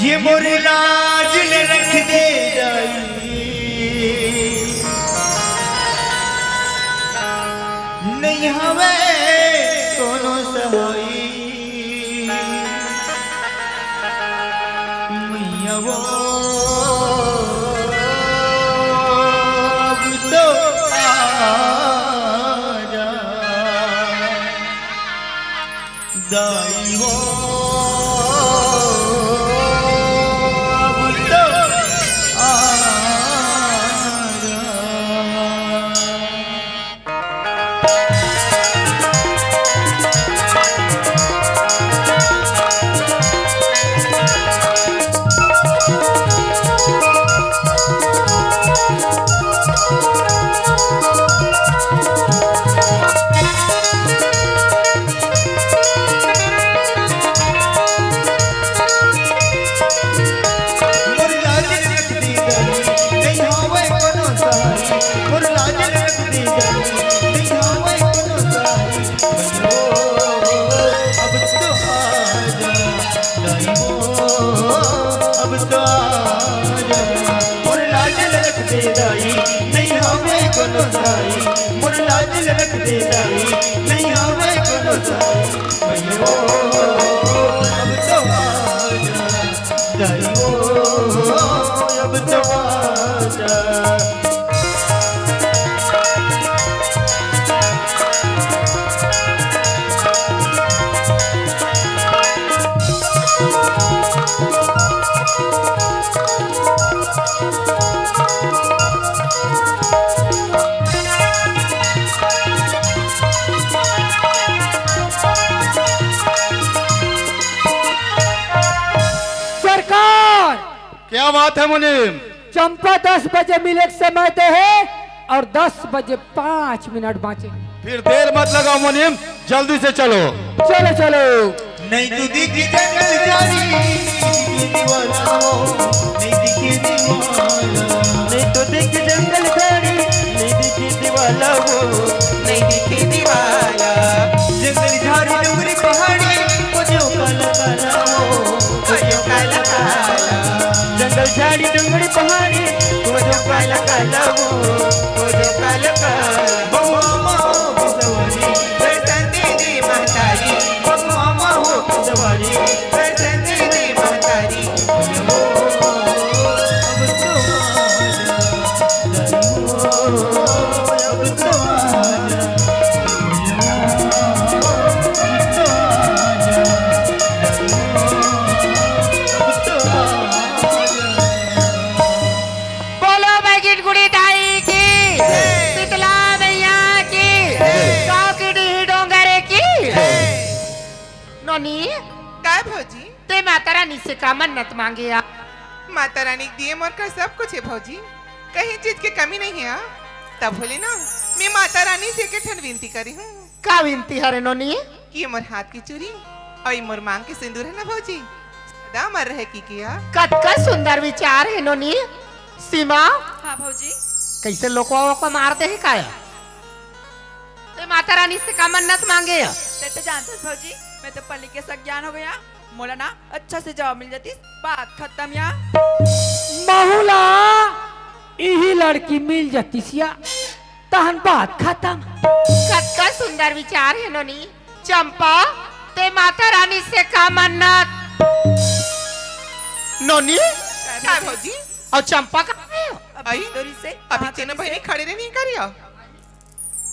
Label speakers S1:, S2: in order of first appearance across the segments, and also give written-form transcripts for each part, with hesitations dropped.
S1: ये मोर लाज ले रख दे जाई नहीं हवे कोनो सहाई मैया वो अब तो आजा दाई वो मोर लाज रख दे दाई नहीं हमें कोनो साई मैयो अब तो आजा दाई वो अब तो आजा
S2: क्या बात है मुनीम?
S3: चंपा 10 बजे मिले समय ते है और 10 बजे 5 मिनट बाँचे।
S2: फिर देर मत लगाओ मुनीम, जल्दी से चलो।
S3: चलो चलो।
S1: नहीं तू दिखी जंगल जारी दीवाना हो नहीं दिखी दीवाना नहीं तो दिख जंगल जारी नहीं दिखी दीवाना हो नहीं दिखी दीवाना जंगल झाड़ी डूंगरी पहाड़ी मुझे काला काला हो मुझे काला काला जंगल झाड़ी डूंगरी पहाड़ी मुझे काला काला हो मुझे काला काला बम्मा बिसवारी बैठती दी महतारी बम्मा हो बिसवारी बैठती दी महतारी अब तो आजा
S4: काय भौजी
S3: ते माता रानी से का मन्नत मांगे आप?
S4: माता रानी दिए मोर का सब कुछ है भौजी, कहीं चीज की कमी नहीं है। तब बोले ना मैं माता रानी से के ठन विनती करी हूँ।
S3: का विनती है नोनी?
S4: कि मोर हाथ की चूड़ी और मोर मांग के सिंदूर है ना भौजी, सदा मर रहे की किया।
S3: कत का सुंदर विचार है नोनी। सीमा
S5: हाँ भौजी।
S3: कैसे लोगों को मारते हैं काया? ते माता रानी से का मन्नत मांगे?
S5: ते तो जानते हो भौजी, मैं तो पल्ली के सब ज्ञान हो गया। मोला ना अच्छा से जवाब मिल जाती, बात खत्म या।
S3: बहुला यही लड़की मिल जाती सिया तहन बात खत्म। कत का सुंदर विचार है नोनी। चंपा ते माता रानी से का मन्नत? नोनी
S4: काय भौजी
S3: और चंपा कहाँ है?
S4: आई
S5: दूरी से
S4: अभी चेना बहनी खड़े नहीं करियो।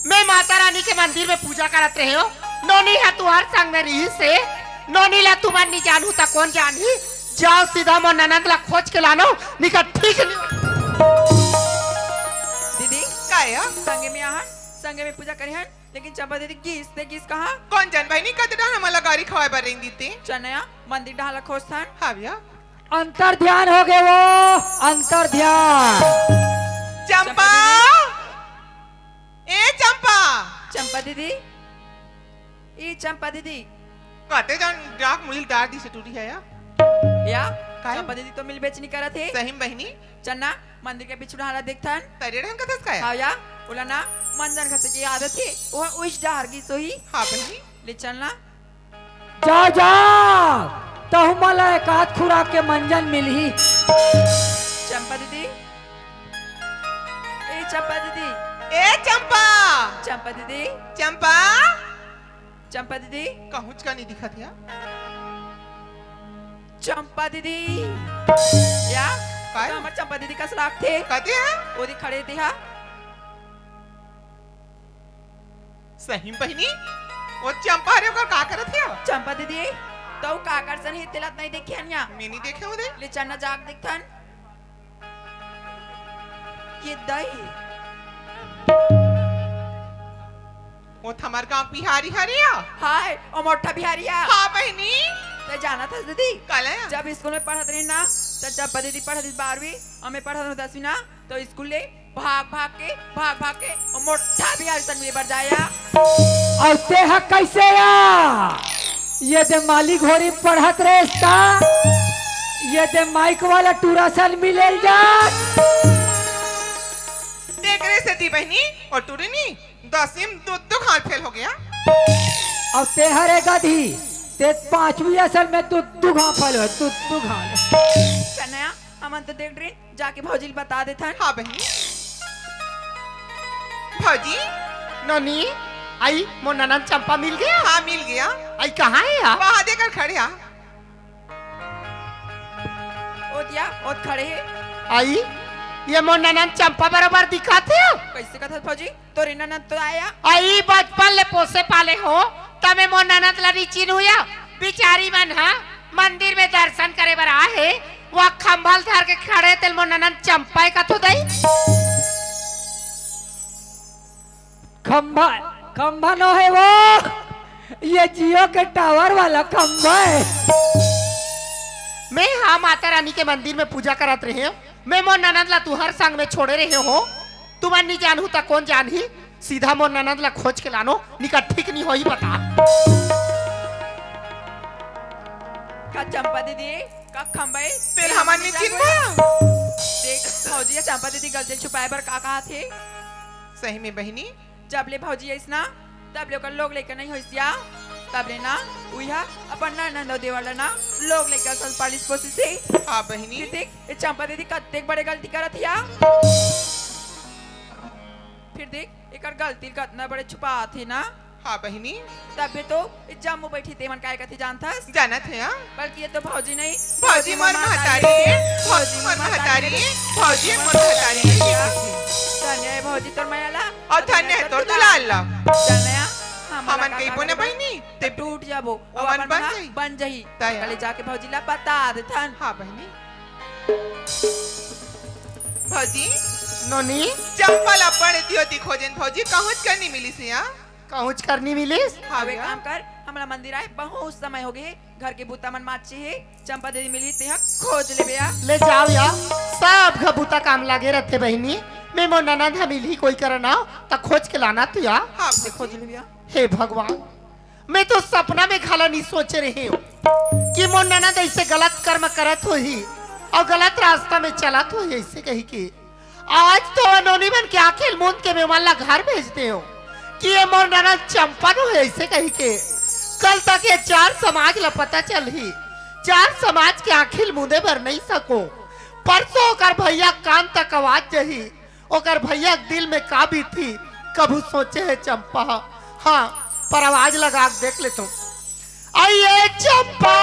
S3: मैं माता रानी के मंदिर में पूजा करत रहे हो। नोनी है तुहार संग में रही से नोनी ला तुम्हार नहीं जानू ता कौन जानी। जाओ सीधा मोर ननद ला खोज के लानो निकट ठीक नहीं।
S5: दीदी
S4: काय
S5: संगे में आहन, संगे में पूजा करी हन, लेकिन चंपा दीदी गीस कहा
S4: कौन जान बहनी कत डाना मला गाड़ी खवाए बर रही दीते
S5: चनया मंदिर ढाला खोजथन।
S4: हाँ भैया
S3: अंतर ध्यान हो गए वो अंतर ध्यान।
S4: चंपा ए चंपा
S5: चंपा दीदी ई चंपा दीदी
S4: काटे जान डाक मुझे डार दी से टूटी है
S5: या
S4: काय?
S5: चंपा दीदी तो मिल बेचनी करत है।
S4: सही बहनी
S5: चन्ना मंदिर के पीछे ढाला देखथन।
S4: तेरे ढंग का दस का
S5: हाँ या बोला ना मंजन खसे की आदत है वो उस डार की सोही।
S4: हाँ बहनी
S5: ले चलना
S3: जा जा तो मला एक आध खुराक के मंजन मिली।
S5: चंपा दीदी, ए चंपा दीदी,
S4: ए चंपा,
S5: चंपा दीदी,
S4: चंपा,
S5: चंपा दीदी,
S4: कहूच का नहीं दिखा था?
S5: चंपा दीदी, या
S4: काय?
S5: तो हमारे चंपा दीदी का सलाख थे,
S4: कहते हैं
S5: वो दी खड़े थे हा।
S4: सही में बहनी, वो चंपा रे ओकर का करत है?
S5: चंपा दीदी, तो काकर सन ही तिलत नहीं देखी हनिया।
S4: मैं नहीं देखे उधे।
S5: ले चन्ना जाग दिखथन। ये दही,
S4: वो हमार गांव बिहारी हरिया।
S5: हाय, ओ मोटा बिहारिया।
S4: हाँ बहनी।
S5: तो जाना था दीदी,
S4: कल है?
S5: जब स्कूल में पढ़त रही ना, तो चंपा दीदी पढ़त 12वीं और मैं पढ़त हूँ 10वीं ना, तो स्कूल ले भाग भाग के और मोटा बिहारी सन में बढ़ जाया।
S3: और ते हा कैसे या? ये दे माली घोड़ी पढ़त रेस्ता, ये दे माइक वाला टूरा सल मिलेल जा।
S4: देख रहे से थी बहनी और टूरी नहीं 10वीं दो खान फेल हो गया।
S3: और ते हरे गधी, ते 5वीं असल में तू घाफल हो, तू घाल।
S5: चन्ना, हम तो देख रहे जाके भौजी ले बता देथन।
S4: हाँ बहनी। भौजी,
S1: ननी आई मोर ननद चंपा मिल गया।
S4: हाँ मिल गया।
S1: आई कहाँ है यार?
S4: वहाँ देकर खड़े आ।
S5: ओ दिया, ओ खड़े है।
S1: आई ये मोर ननद चंपा बराबर दिखाते हो।
S5: कैसे कथा भौजी? तो रिना नंद तो आया।
S1: आई बचपन ले पोसे पाले हो तमे मोर ननद लड़ी चिन हुआ बिचारी मन हा मंदिर में दर्शन करे बर आहे वह खंभल धर के खड़े तेल मोर ननद चंपा का तो दई।
S3: खंभा खंभा नो है वो, ये जियो के टावर वाला खंभा है।
S1: मैं हाँ माता रानी के मंदिर में पूजा करत रहे हो। मैं मोर ननद ला तू हर संग में छोड़े रहे हो। तुम नहीं जानू ता कौन जान ही? सीधा मोर ननद ला खोज के लानो निका ठीक नहीं होई बता।
S5: का चंपा दीदी का खंबे
S4: फिर हमारे चिन्ह
S5: देख भौजी या चंपा दीदी गलती छुपाए पर का कहा थे।
S4: सही में बहनी।
S5: जब ले भौजी है ना तब ले कर लोग लेकर नहीं होइसिया, तब ले ना उइहा अपन ननद देवला ना लोग लेकर सन 40 कोशिश से।
S4: हाँ बहनी।
S5: फिर देख ये चंपा दीदी कत्ते बड़े गलती करत हिया। फिर देख एकर गलती कतना बड़े छुपा थे ना।
S4: हाँ बहनी।
S5: तब भी तो जम्मू बैठी ते मन काय कथी जानथस।
S4: जाना थे हाँ?
S5: बल्कि ये तो भौजी नहीं
S4: भौजी मर महतारी है। भौजी मर महतारी है। भौजी मर महतारी है।
S5: धन्य है भौजी तोर मायाला
S4: और धन्य है तोर दुलाल ला।
S5: धन्य
S4: हमन कहीं बोने बहनी
S5: ते टूट जाबो
S4: अमन बन जाई।
S5: बन जाई
S4: दया।
S5: कल जाके भौजी ला बता देथन।
S4: हाँ बहनी। भौजी
S1: नोनी
S4: चंपा ला पढ़ दियो ती खोजन भौजी कहूच करनी मिली से यहाँ।
S1: कहूच करनी मिलिस।
S4: हाँ
S5: अब एक
S4: भैया।
S5: काम कर हमारा मंदिर आए बहुत समय हो गए घर के बूता मन माचे है चंपा दीदी मिली ते खोज ले बेया।
S1: ले जाओ या सब घबूता काम लागे रहते बहनी। मैं मोर ननद मिल ही कोई करना ता खोज के लाना तू या।
S4: हाँ
S5: से खोज ले बेया।
S1: हे भगवान मैं तो सपना में खाला नहीं सोच रही हूँ कि मोर ननद ऐसे गलत कर्म करत हो ही और गलत रास्ता में चला तो ऐसे कही कि आज तो अनोनी बन के आखिर मूंद के मेहमान ला घर भेजते हो कि ये मोर ननद चंपा नो है ऐसे कही के। कल तक ये 4 समाज ला पता चल ही 4 समाज के आखिर मुंदे भर नहीं सको। परसों ओकर भैया कान तक आवाज जही ओकर भैया दिल में का भी थी कभू सोचे है चंपा। हाँ पर आवाज लगा के देख ले तुम। आइए चंपा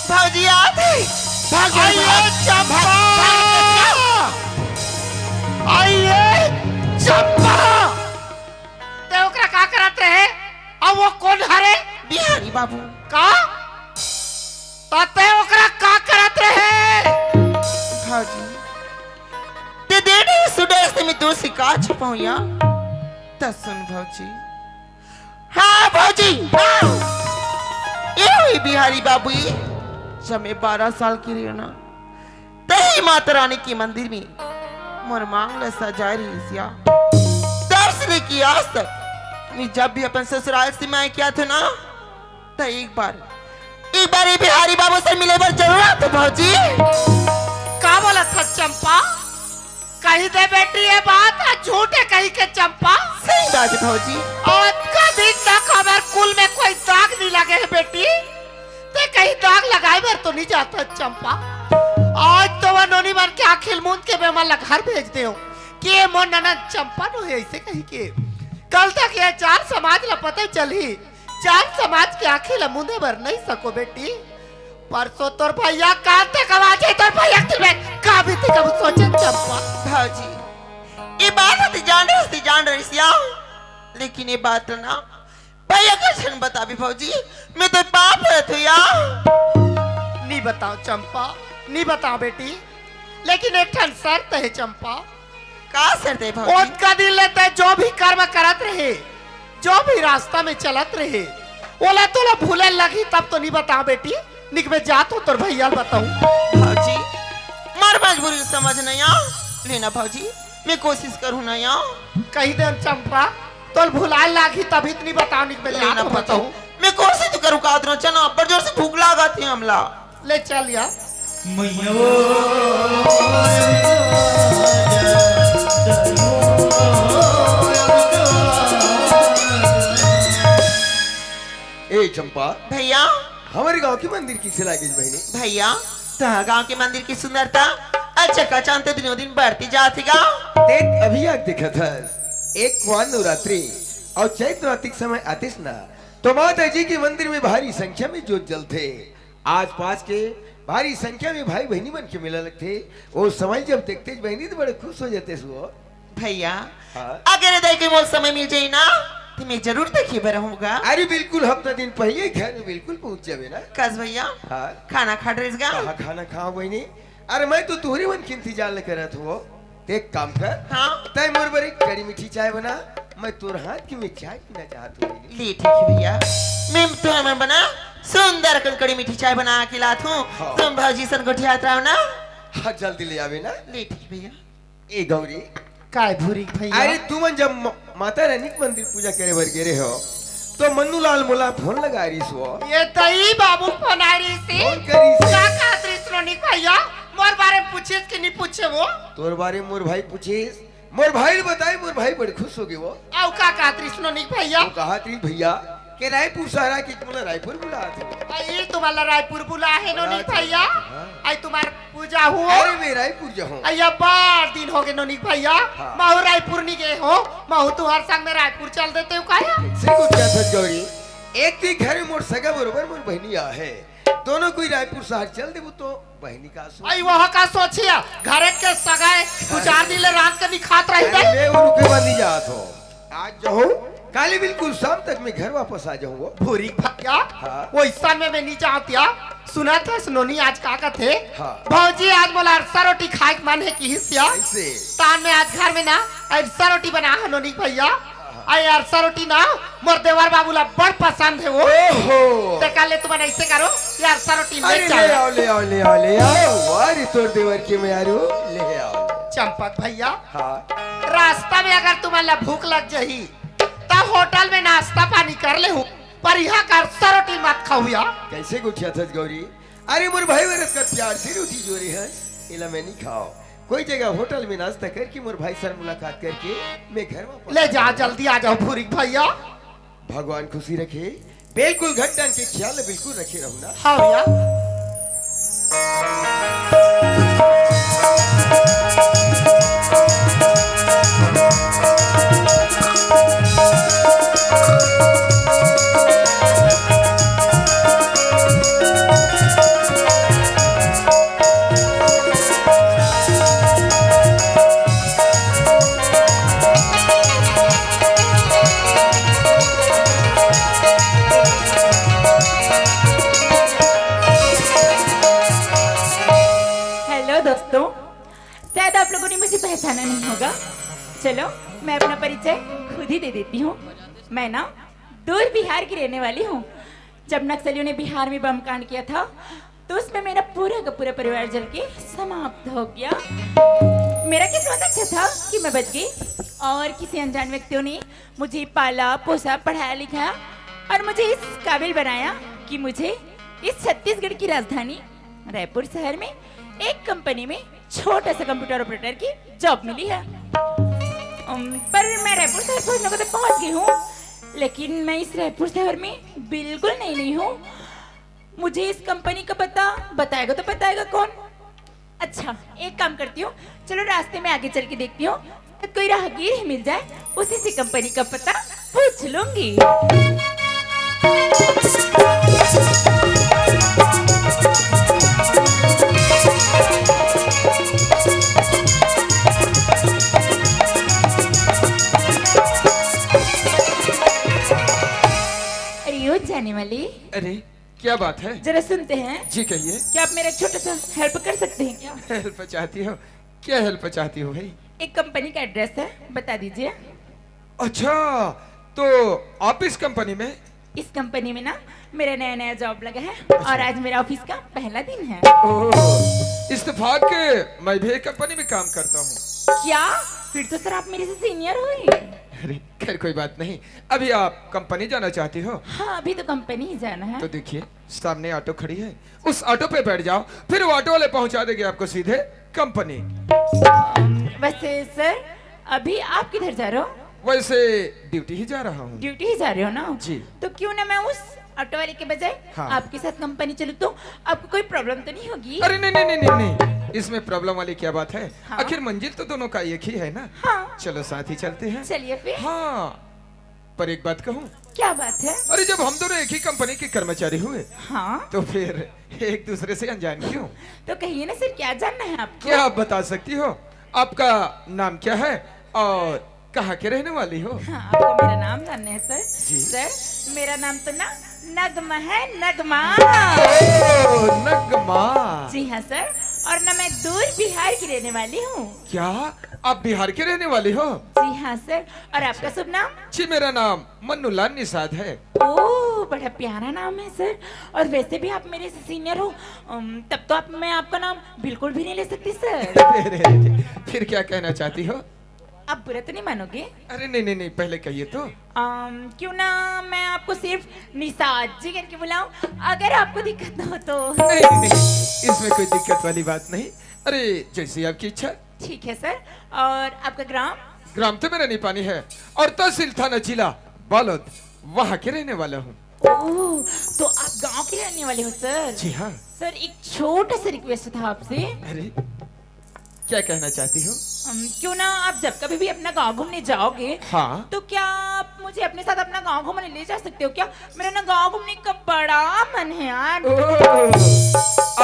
S4: भौजी आ गई।
S1: आइए चंपा आइए चंपा। ते ओकरा का करत रहे अब वो कौन हरे?
S4: बिहारी बाबू।
S1: का ते ओकरा का करत रहे?
S4: भौजी ते देने सुदेश में दो सिक्का छुपाऊया त सुन भौजी। हाँ भौजी हाँ। ये हुई बिहारी बाबू जब मैं 12 साल की रही ना तही माता रानी के मंदिर में मोर मांग ले सजाए रही सिया दर्शन की आज तक मैं जब भी अपन ससुराल से मैं क्या था ना तो एक बार ये बिहारी बाबू से मिले पर जरूरत है भौजी।
S1: का बोला था चंपा? कही दे बेटी ये बात है झूठ है कही के चंपा।
S4: सही बात है भौजी।
S1: आज का दिन तक हमार कुल
S3: स्कूल में कोई दाग नहीं लगे है बेटी? ते कहीं दाग लगाए बर तो नहीं जाता चंपा? आज तो वह नोनी बन के आखिल मूंद के बेमल घर भेज दे कि मोर ननद चंपा नो है ऐसे कहीं के। कल तक ये चार समाज ला पता चली, चार समाज के आखिल मुंदे भर नहीं सको बेटी। परसों तोर भैया कान तक आवाज है, तोर भैया दिल में का भी कब सोचे चंपा।
S4: भाजी ये बात तो जान रही सिया, लेकिन ये बात ना भैया का क्षण बता भी भाजी, मैं तो पाप है तो यार।
S3: नहीं बताओ चंपा, नहीं बताओ बेटी, लेकिन एक ठन शर्त है चंपा।
S4: का शर्त है भाजी?
S3: उसका दिल लेते जो भी कर्म करत रहे, जो भी रास्ता में चलत रहे, ओला तोला भूले लगी तब तो नहीं बताओ बेटी। निक में जात हो तो भैया बताऊं
S4: भाजी, मार मजबूरी समझ नहीं आ लेना भाजी, मैं कोशिश करूँ ना यार।
S3: कहीं दे चंपा तो भुला लागी तभी तो नहीं बताओ। निक में
S4: लेना
S3: जात हो बताऊं,
S4: मैं कोशिश तो करूँ कादरो चना पर जोर से भूख लगा थी हमला।
S3: ले चल यार।
S1: ए चंपा,
S4: भैया
S1: हमारे गांव के मंदिर की सिलाई गई बहनी।
S4: भैया तो गांव के मंदिर की सुंदरता अच्छा का चांते दिनों दिन बढ़ती जाती गा।
S1: देख अभी आग दिखा था एक वन नवरात्रि और चैत्र नवरात्रि समय आतिश ना तो माता जी के मंदिर में भारी संख्या में जोत जलते। आज पास के भारी संख्या में भाई बहनी बन के मिला लगते। वो समय जब देखते बहनी तो बड़े खुश हो जाते सो।
S4: भैया
S1: हाँ?
S4: अगर देख के मोल समय मिल जाए ना तो मैं जरूर देखिए बर होगा।
S1: अरे बिल्कुल हफ्ता दिन पहले घर में बिल्कुल पहुंच जावे ना।
S4: कस भैया
S1: हाँ
S4: खाना खा ड्रेस गा।
S1: कहाँ खाना खाओ बहनी? अरे मैं तो तुम्हारे मन की इंतजार ले करत हो। एक काम कर,
S4: हाँ
S1: तय मोर बर एक कड़ी मीठी चाय बना, मैं तोर हाथ की मैं चाय पीना चाहत हूँ।
S4: ले ठीक है भैया, मैं तो मैं बना सुंदर कड़कड़ी मीठी चाय बना के लात हूँ।
S1: हाँ।
S4: तुम भाजी सन को ठियात रहो ना।
S1: हाँ जल्दी ले आवे ना।
S4: ले ठीक भैया।
S1: ए गौरी,
S3: काय भूरी भैया?
S1: अरे तुम जब माता रानी की मंदिर पूजा करे बर गिरे हो तो मन्नू लाल मोला फोन लगा रही सो।
S3: ये तई बाबू फोन आ रही सी।
S1: फोन करी से।
S3: का कहत रही श्रोनिक भैया? मोर बारे में पूछिस कि नहीं पूछे वो?
S1: तोर बारे मोर भाई पूछिस, मोर भाई बताए, मोर भाई बड़े खुश हो गए वो।
S3: औ का कहत रही श्रोनिक भैया?
S1: वो कहा थी भैया के रायपुर सहारा की तुमने रायपुर बुला थे।
S3: आई तुम्हारा रायपुर बुला है नोनिक भैया।
S1: हाँ।
S3: आई तुम्हार पूजा हुआ।
S1: अरे मैं रायपुर जाऊँ।
S3: अय्या बार दिन हो गए नोनिक भैया।
S1: हाँ।
S3: महू रायपुर नहीं गए हो, महू तू हर संग में रायपुर चल देते हो काया?
S1: से कुछ क्या था गौरी, एक थी घर में मोर सगा बरोबर मोर बहनी आ है, दोनों कोई रायपुर शहर चल देबो तो बहनी का सो।
S3: आई वह का सोचिया घरे के सगाए दो चार दिन ले रात के नहीं खात रही
S1: अरे
S3: दे।
S1: मैं वो रुके बंदी जात हो। आज जाऊँ काले बिल्कुल शाम तक मैं घर वापस आ जाऊँ।
S3: भूरी भैया
S1: हाँ।
S3: वो इस में मैं नहीं चाहतिया। सुना था सुनोनी आज का थे
S1: हाँ।
S3: भौजी आज बोला अरसा रोटी खाए के मन है कि हिस्सा
S1: ऐसे
S3: तान में आज घर में ना अरसा रोटी बना है नोनी भैया। आई अरसा रोटी ना मोर देवर बाबूला बड़ पसंद है वो।
S1: ओहो
S3: ते काले तुम ऐसे करो ये अरसा रोटी
S1: अरे
S3: ले
S1: ले
S3: चल।
S1: आओ ले आओ ले आओ ले आओ वारी तोर देवर के में आ रहो ले आओ।
S3: चंपक भैया
S1: हाँ
S3: रास्ता में अगर तुम्हारा भूख लग जाही तब होटल में नाश्ता पानी कर ले हूँ, पर यहाँ का अरसा रोटी मत खाओ यार।
S1: कैसे गुठिया था गौरी? अरे मोर भाई वरत का प्यार से रोटी जोरी है इला मैं नहीं खाओ। कोई जगह होटल में नाश्ता करके मोर भाई सर मुलाकात करके मैं घर वापस
S3: ले जा जल्दी आ जाओ भूरी भैया।
S1: भगवान खुशी रखे, बिल्कुल घटन के ख्याल बिल्कुल रखे रहूं ना।
S3: हाँ भैया।
S6: हेलो दोस्तों, शायद आप लोगों ने मुझे पहचाना नहीं होगा। चलो मैं अपना परिचय खुद ही दे देती हूँ। मैं ना दूर बिहार की रहने वाली हूँ। जब नक्सलियों ने बिहार में बम कांड किया था तो उसमें मेरा पूरा का पूरा परिवार जल के समाप्त हो गया। मेरा किस्मत अच्छा था कि मैं बच गई और किसी अनजान व्यक्तियों ने मुझे पाला पोसा पढ़ाया लिखाया और मुझे इस काबिल बनाया कि मुझे इस छत्तीसगढ़ की राजधानी रायपुर शहर में एक कंपनी में छोटा सा कंप्यूटर ऑपरेटर की जॉब मिली है। पर मैं रायपुर शहर पहुंचने को तो पहुंच गई हूँ, लेकिन मैं इस रायपुर शहर में बिल्कुल नहीं हूँ। मुझे इस कंपनी का पता बताएगा तो बताएगा कौन? अच्छा, एक काम करती हूँ, चलो रास्ते में आगे चल के देखती हूँ, कोई राहगीर ही मिल जाए, उसी से कंपनी का पता पूछ लूंगी। अरे ओ जाने वाली,
S7: अरे क्या बात है?
S6: जरा सुनते हैं।
S7: जी कहिए।
S6: क्या आप मेरा एक छोटा सा हेल्प कर सकते हैं क्या?
S7: हेल्प चाहती हो? क्या हेल्प चाहती हो भाई?
S6: एक कंपनी का एड्रेस है, बता दीजिए।
S7: अच्छा, तो आप इस कंपनी में?
S6: इस कंपनी में ना मेरा नया नया जॉब लगा है और आज मेरा ऑफिस का पहला दिन है।
S7: ओह, इत्तेफाक के मैं भी एक कंपनी में काम करता हूँ।
S6: क्या? फिर तो सर आप मेरे से सीनियर हुए।
S7: अरे खैर कोई बात नहीं। अभी आप कंपनी जाना चाहती हो?
S6: हाँ, अभी तो कंपनी ही जाना है।
S7: तो देखिए सामने ऑटो खड़ी है, उस ऑटो पे बैठ जाओ, फिर वो ऑटो वाले पहुंचा देंगे आपको सीधे कंपनी।
S6: वैसे सर अभी आप किधर जा रहे हो?
S7: वैसे ड्यूटी ही जा रहा हूँ।
S6: ड्यूटी ही जा रहे हो ना?
S7: जी।
S6: तो क्यों ना मैं उस ऑटो वाले के बजाय
S7: हाँ।
S6: आपके साथ कंपनी चलूं तो आपको कोई प्रॉब्लम तो नहीं होगी?
S7: अरे नहीं नहीं नहीं नहीं नहीं, इसमें प्रॉब्लम वाली क्या बात है?
S6: हाँ।
S7: आखिर मंजिल तो दोनों का एक ही है ना।
S6: हाँ।
S7: चलो साथ ही चलते हैं।
S6: चलिए फिर।
S7: हाँ, पर एक बात कहूँ?
S6: क्या बात है?
S7: अरे जब हम दोनों एक ही कंपनी के कर्मचारी हुए
S6: हाँ,
S7: तो फिर एक दूसरे से अनजान क्यों?
S6: तो कहिए ना सर, क्या जानना है आपको?
S7: क्या आप बता सकती हो आपका नाम क्या है और कहाँ के रहने वाली हो?
S6: हाँ, आपको मेरा नाम जानना है सर?
S7: जी।
S6: सर मेरा नाम तो ना नगमा है, नगमा।
S7: ओह, नगमा।
S6: जी हाँ सर, और ना मैं दूर बिहार की रहने वाली हूँ।
S7: क्या आप बिहार के रहने वाली हो?
S6: जी हाँ सर, और आपका शुभ नाम?
S7: जी मेरा नाम मन्नूलाल निषाद है।
S6: ओह, बड़ा प्यारा नाम है सर। और वैसे भी आप मेरे से सीनियर हो, तब तो मैं आपका नाम बिल्कुल भी नहीं ले सकती सर।
S7: अरे, फिर क्या कहना चाहती हो?
S6: आप बुरा तो नहीं मानोगे?
S7: अरे नहीं नहीं नहीं, पहले कहिए तो।
S6: क्यों ना मैं आपको सिर्फ निषाद जी करके बुलाऊं, अगर आपको दिक्कत ना हो तो?
S7: नहीं नहीं, इसमें कोई दिक्कत वाली बात नहीं। अरे जैसी आपकी इच्छा।
S6: ठीक है सर। और आपका ग्राम?
S7: ग्राम तो मेरा निपानी है और तहसील थाना जिला बालोद, वहाँ के रहने वाला हूँ।
S6: ओह, तो आप गांव के रहने वाले हो सर?
S7: जी हाँ।
S6: सर एक छोटा सा रिक्वेस्ट था आपसे।
S7: अरे क्या कहना चाहती हो?
S6: क्यों ना आप जब कभी भी अपना गांव घूमने जाओगे,
S7: हाँ।
S6: तो क्या आप मुझे अपने साथ अपना गांव घूमने ले जा सकते हो क्या? मेरा ना गांव घूमने का बड़ा मन है यार।
S7: ओह,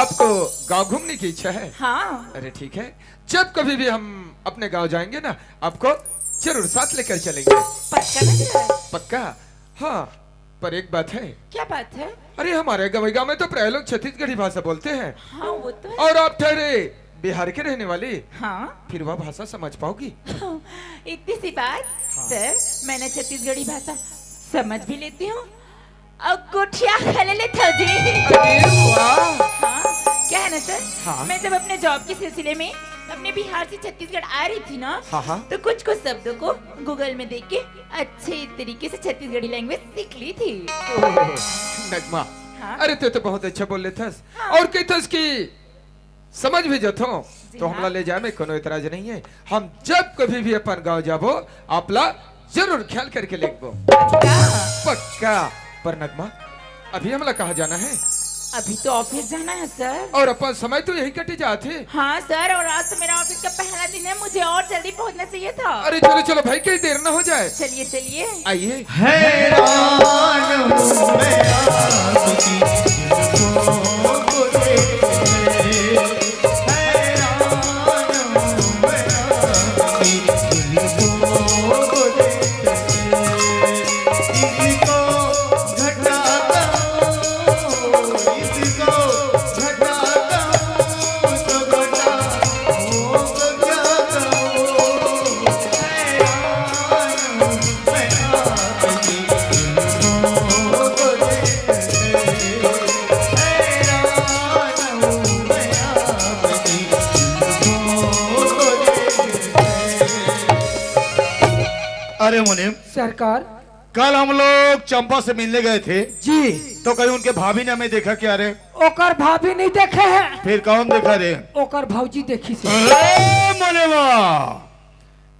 S7: आपको गांव घूमने की इच्छा है?
S6: हाँ।
S7: अरे ठीक है, जब कभी भी हम अपने गांव जाएंगे ना, आपको जरूर साथ लेकर चलेंगे।
S6: पक्का ना सर?
S7: पक्का। हाँ, पर एक बात है।
S6: क्या बात है?
S7: अरे हमारे गांव में तो प्राय लोग छत्तीसगढ़ी भाषा बोलते हैं,
S6: हाँ वो तो है।
S7: और आप ठहरे बिहार के रहने वाली,
S6: हाँ।
S7: फिर वह भाषा समझ पाओगी?
S6: इतनी सी बात। सर मैंने छत्तीसगढ़ी भाषा समझ भी लेती हूँ और गुठिया खेले लेती हूँ जी।
S7: अरे वाह।
S6: हाँ, क्या है ना सर,
S7: हाँ।
S6: मैं जब अपने जॉब के सिलसिले में अपने बिहार से छत्तीसगढ़ आ रही थी ना,
S7: हाँ, हाँ।
S6: तो कुछ कुछ शब्दों को गूगल में देख के अच्छे तरीके से छत्तीसगढ़ी लैंग्वेज सीख ली थी।
S7: ओह, नगमा।
S6: हाँ।
S7: अरे तू तो बहुत अच्छा बोल ले थस,
S6: हाँ।
S7: और कही थस की समझ भी जथो
S6: जी
S7: तो
S6: हाँ।
S7: हमला ले जाए में कोनो इतराज नहीं है। हम जब कभी भी अपन गांव जाबो आपला जरूर ख्याल करके लेबो।
S6: पक्का?
S7: पक्का। पर नगमा अभी हमला कहाँ जाना है?
S6: अभी तो ऑफिस जाना है सर।
S7: और अपन समय तो यही कटे जाते।
S6: हाँ सर, और आज तो मेरा ऑफिस का पहला दिन है, मुझे और जल्दी पहुंचना चाहिए था।
S7: अरे चलो चलो भाई, कहीं देर ना हो जाए।
S6: चलिए चलिए।
S7: आइए।
S1: हैरान हूँ मैं आपकी जुल्फों को देखते। हैरान हूँ मैं आपकी जुल्फों को देखते। इसको घटाता हूँ, इसको घटाता हूँ, तो घटा हो तो क्या कहूँ। हैरान हूँ मैं आपकी जुल्फों को देखते। हैरान हूँ मैं आपकी जुल्फों को देखते।
S2: अरे मुनीम,
S3: सरकार
S2: कल हम लोग चंपा से मिलने गए थे,
S3: जी,
S2: तो कहीं उनके भाभी ने हमें देखा क्या रे?
S3: ओकर भाभी नहीं देखे हैं,
S2: फिर कौन देखा रे?
S3: ओकर भौजी देखी से।
S2: अरे मुनीमा,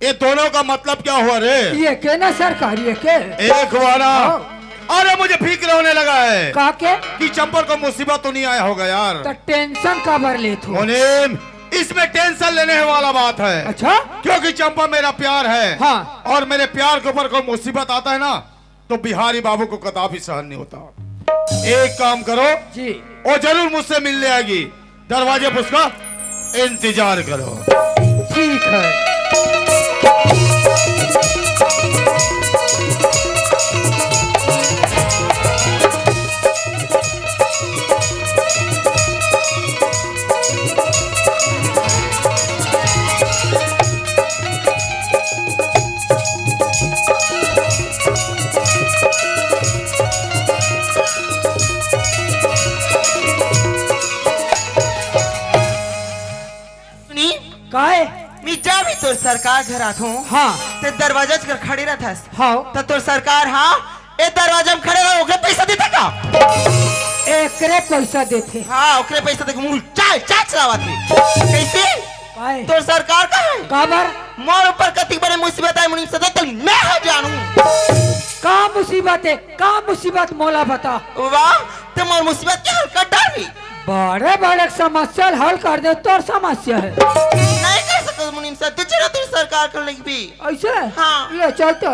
S2: ये दोनों का मतलब क्या हुआ रे?
S3: ये के ना सरकार ये के
S2: एक वाला। अरे मुझे फिक्र होने लगा है
S3: का के
S2: कि चंपर को मुसीबत तो नहीं आया होगा यार।
S3: तो टेंशन का भर ले तू।
S2: मुनीम, इसमें टेंशन लेने वाला बात है।
S3: अच्छा
S2: क्योंकि चंपा मेरा प्यार है।
S3: हाँ।
S2: और मेरे प्यार के ऊपर कोई मुसीबत आता है ना तो बिहारी बाबू को कदापि सहन नहीं होता। एक काम करो
S3: जी,
S2: वो जरूर मुझसे मिलने आएगी, दरवाजे पर उसका इंतजार करो।
S3: ठीक है।
S4: सुनी
S3: काहे?
S4: मैं जब भी तोर सरकार घर आत हूँ
S3: हाँ
S4: ते दरवाजा कर खड़े रहथस।
S3: हाँ
S4: तो तोर सरकार हाँ ए दरवाजा में खड़े रहो ओकरे पैसा देता का?
S3: एकरे पैसा देते।
S4: हाँ ओकरे पैसा दे मुंह चाय चाय चलावत है। कैसे?
S3: काहे?
S4: तोर सरकार का है?
S3: काबर
S4: मोर ऊपर कति बड़े मुसीबत है मुनीम सदा तो मैं है जानू।
S3: का मुसीबत है? का मुसीबत मोला बता।
S4: वाह ते मोर मुसीबत के हल कर डाली।
S3: बड़े बड़े समस्या हल कर दे, तोर समस्या है
S4: नहीं कर सकत मुनीम सदा तुझे ना तोर सरकार कर लगी भी।
S3: ऐसे।
S4: हाँ।
S3: ले चलते